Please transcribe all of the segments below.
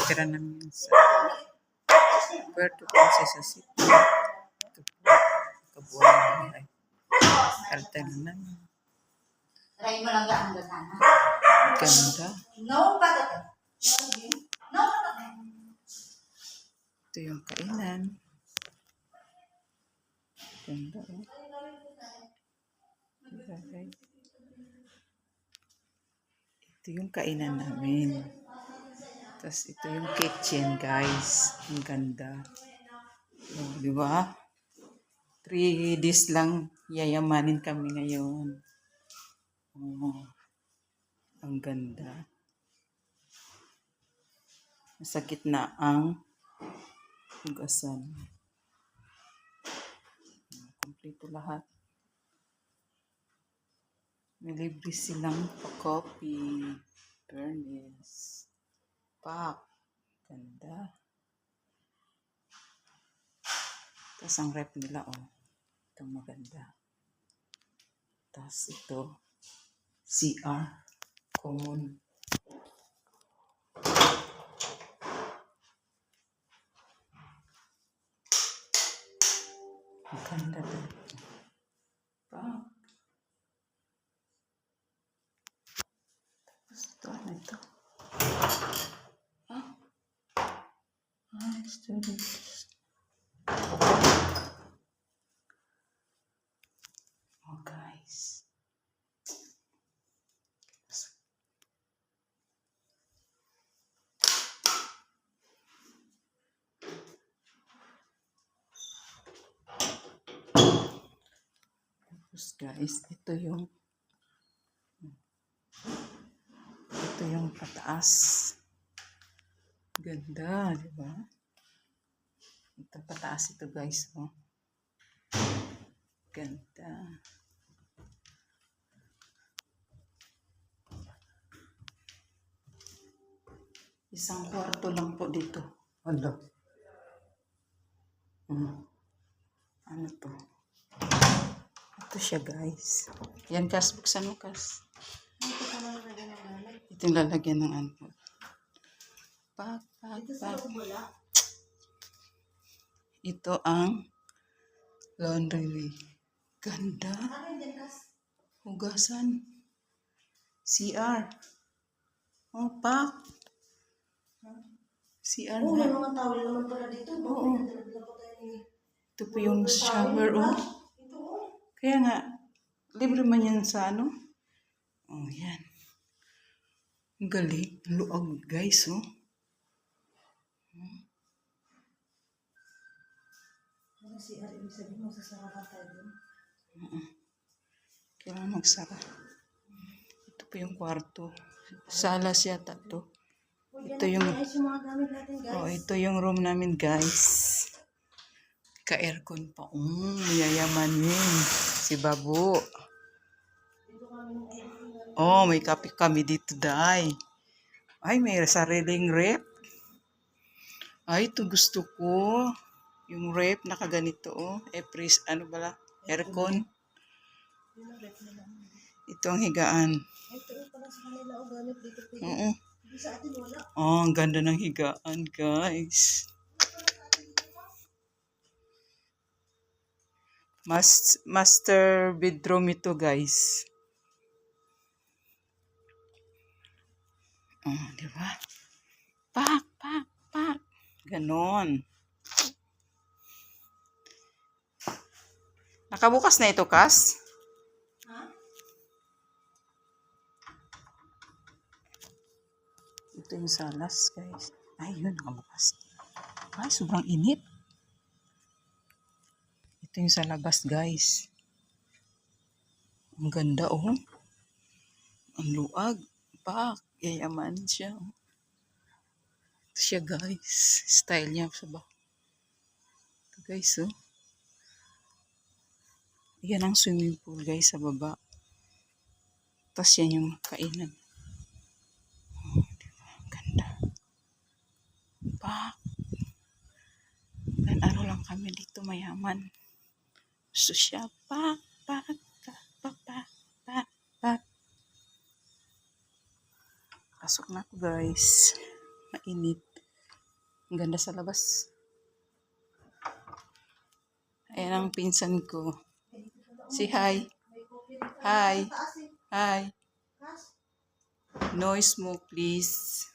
tira namin sa Puerto Princesa City. Ito po, kabuhay ng bahay. Alta na namin. Try mo lang ang gana. Ganda. No, pa no, Ito yung kainan. Ganda oh. Diba, guys? Ito yung kainan namin. Tapos ito yung kitchen, guys. Ang ganda. Oh, di ba? 3 days lang yayamanin kami ngayon. Oh, ang ganda. Sa gitna ang hugasan. Kompleto lahat. May libre silang pa-coffee, furnace, pack. Ganda. Tapos ang rep nila, oh. Itong maganda. Tapos ito, CR. Common. Ang ganda din. Pack. Tapos ito, ano ito? Ah? Ito this. Oh, guys. Tapos, guys, ito yung pataas. Ganda, di ba? Ito pataas ito, guys, oh. Ganda. Isang kwarto lang po dito. Alo. Ano to? Ito siya, guys. Yan, Kas. Buksan mo, Kas. Ito yung lalagyan ng ano. Pak. Ito ang laundry. Ganda. Hugasan. CR. Oh, pak. CR oh, na. may mga towel naman pala dito. Oo. Ito po yung shower, oh. Kaya nga, libre man yan sa ano. Oh, yan. Ang galing. Luag, guys, oh. CR, ibig sabihin mo, sasarapan tayo doon. Kailangan magsara. Ito po yung kwarto. Sala siya to. Ito yung ito yung room namin, guys. Ka-aircon pa. Mayayamanin. Si Babu. Oh, may kape kami dito, day. Ay, may sariling rep. Ay, ito gusto ko. Yung rep, nakaganito, oh. Ano bala? Aircon. Ito ang higaan. Ito pala sa kanila, o gamit dito. Oo. Sa atin wala. Oh, ang ganda ng higaan, guys. Master bedroom ito, guys. Oh, di ba? Pak. Ganon. Nakabukas na ito, Kas? Ha? Ito yung salas, guys. Ay, yun, nakabukas. Ay, sobrang init. Ito yung sa labas, guys. Ang ganda, oh. Ang luag. Pak. Yayaman siya, oh. Ito siya, guys. Style niya sa bak. Ito, guys, oh. Yan ang swimming pool, guys, sa baba. Tapos yan yung kainan. Oh, diba? Ganda. Pak. Dan araw lang kami dito, mayaman. Gusto siya. Pak. Pasok na ako, guys. Mainit. Ang ganda sa labas. Ayan ang pinsan ko. Say hi. Hi. Hi. Noise mo, please.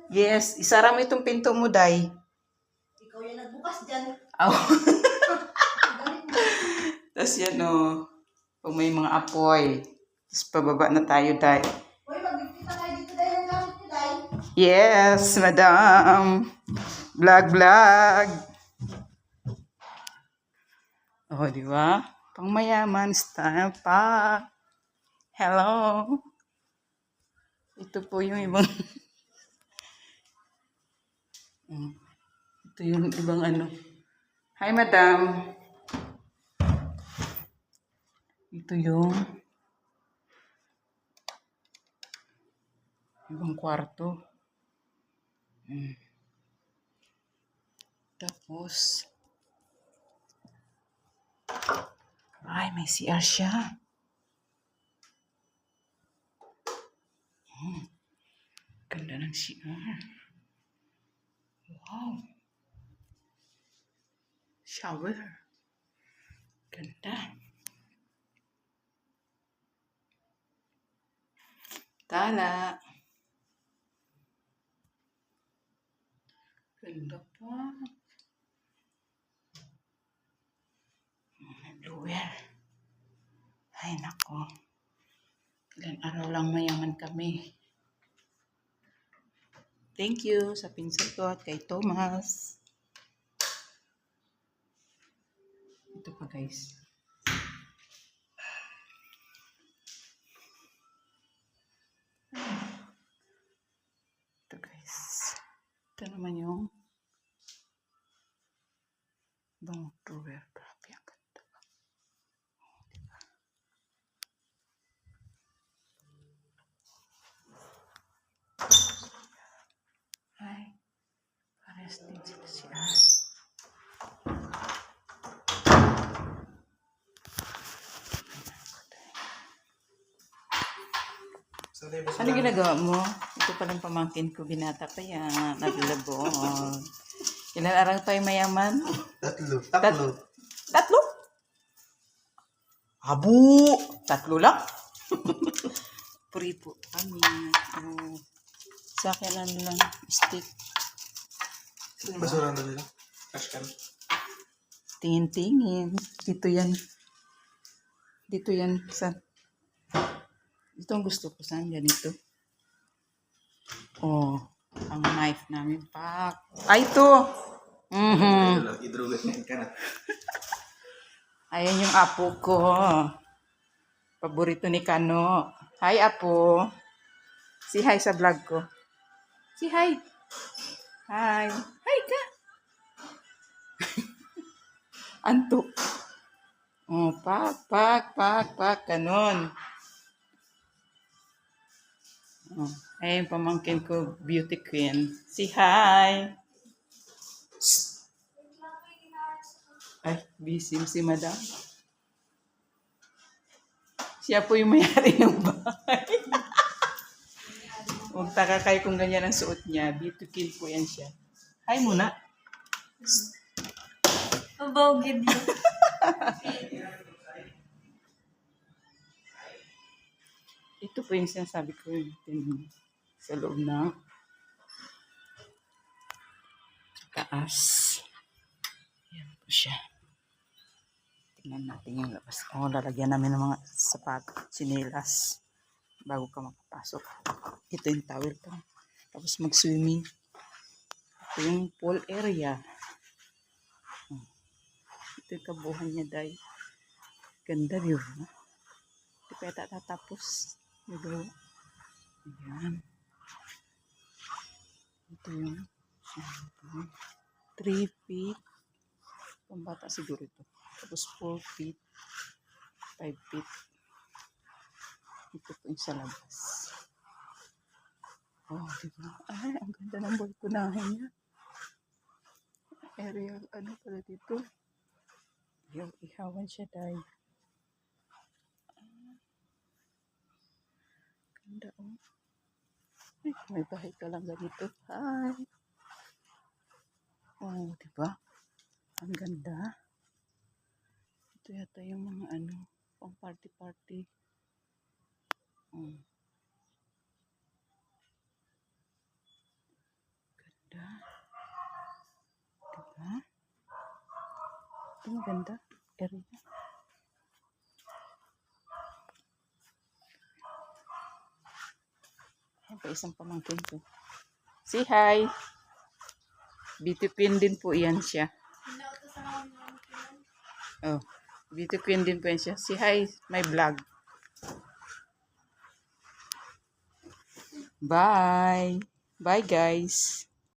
Yes, isara mo itong pinto mo, Day. Ikaw yan nagbukas dyan. Oh. Galit mo. Tapos yan, oh. Pag may mga apoy. Tapos pababa na tayo, Day. Uy, magbibita kayo dito dahil ang gamit niyo dahil. Yes, madam. Vlog. Oh, di ba? Pang mayaman style pa. Hello. Ito po yung ibang ito yung ibang ano. Hi, madam. Ito yung ibang kwarto. Tapos, ay, may CR siya. Ganda ng CR. Wow. Shower. Ganda. Tala. Ganda pa. Blower. Ay, nako. Ilan araw lang mayaman kami. Thank you sa pinsan ko at kay Thomas. Ito pa, guys. Ito, guys. Ito naman yung ibang drawer. Grabe, ang ganda. Ay, parehas din sila siya. Ano ginagawa mo? Ito palang pamangkin ko, binata pa yan. Naglabon. Ilan araw tayo mayaman? Tatlo? Abo! Tatlo lang? Puri po kami. Oh. Sa akin ano lang, stick. Saan yung basura na nila? Cash can? Tingin-tingin. Dito yan. Dito yan. Sa... Ito ang gusto ko. Saan? Ganito. Oh. Ang knife namin. Pak. Ay, ito! Idrugat na ka na. Ayan yung apo ko. Paborito ni Kano. Hi, apo. Si hi sa vlog ko. Si hi. Hi. Hi ka. Antok. Oh, pak. Ganon. Oh, ayun, pamangkin ko, beauty queen. Si hi. Ay, busy si madam. Siya po yung may-ari ng bahay. Huwag taka kayo kung ganyan ang suot niya. Beauty queen po yan siya. Hi muna. Mabawgid yun. Ito po yung sinasabi ko yung sa loob na taas. Yan po siya. Tingnan natin yung labas. Oh, lalagyan namin ng mga sapatos, tsinelas bago ka makapasok. Ito yung towel pa. Tapos mag-swimming. Ito yung pool area. Ito yung kabuhan niya, Day. Ganda, di ba? Hindi pa yata tatapos. Diba? Ayan. Ito yung 3 feet. Pambata siguro ito. Tapos 4 feet. 5 feet. Ito po yung sa labas. Oh, diba? Ay, ang ganda ng balkonahin niya. Area, ano pala dito? Yung ihawan siya, Day. Ganda, oh. Ay, may bahay ka lang ganito. Hi. Oh, diba? Ang ganda. Ito yata yung mga ano, pang party-party. Oh, ganda. Diba? Ito maganda. Area. Ayan pa isang pamangkin ko. Say hi. Beauty queen din po yan siya. Oh, beauty queen din po yan siya. Say hi, my vlog. Bye. Bye guys.